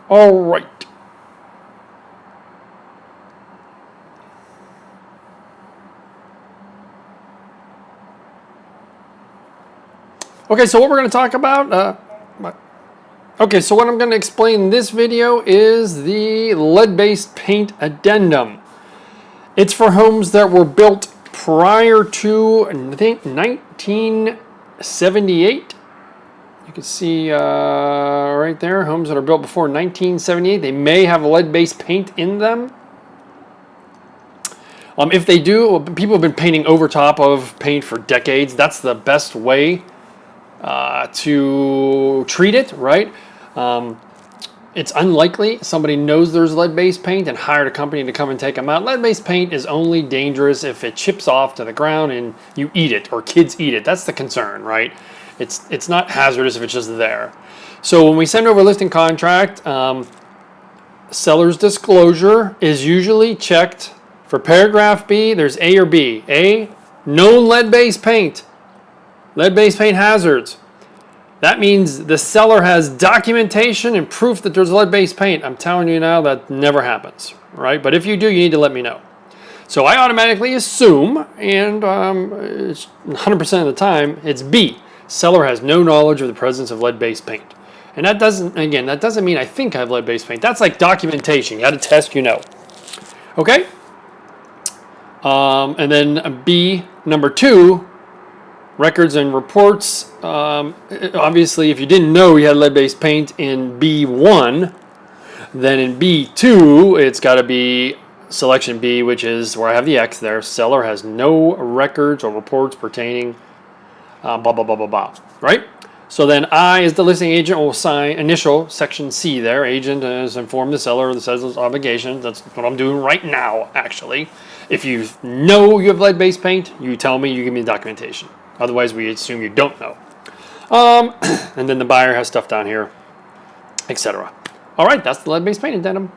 All right. Okay, so what we're going to talk about, okay, so what I'm going to explain in this video is the lead-based paint addendum. It's for homes that were built prior to, I think, 1978. You can see right there, homes that are built before 1978. They may have lead-based paint in them. If they do, people have been painting over top of paint for decades. That's the best way to treat it, right? It's unlikely somebody knows there's lead-based paint and hired a company to come and take them out. Lead-based paint is only dangerous if it chips off to the ground and you eat it or kids eat it. That's the concern, right? It's not hazardous if it's just there. So when we send over a listing contract, seller's disclosure is usually checked. For paragraph B, there's A or B. A, known lead-based paint. Lead-based paint hazards. That means the seller has documentation and proof that there's lead-based paint. I'm telling you now that never happens, right? But if you do, you need to let me know. So I automatically assume, and 100% of the time, it's B. Seller has no knowledge of the presence of lead-based paint. And that doesn't mean I think I have lead-based paint. That's like documentation. You had a test, you know. Okay? And then B, number 2, records and reports. Obviously, if you didn't know you had lead-based paint in B1, then in B2, it's got to be selection B, which is where I have the X there. Seller has no records or reports pertaining, blah, blah, blah, blah, blah, right? So then I, as the listing agent, will sign initial section C there. Agent has informed the seller of the seller's obligations. That's what I'm doing right now, actually. If you know you have lead-based paint, you tell me, you give me the documentation. Otherwise, we assume you don't know. And then the buyer has stuff down here, etc. All right, that's the lead-based paint addendum.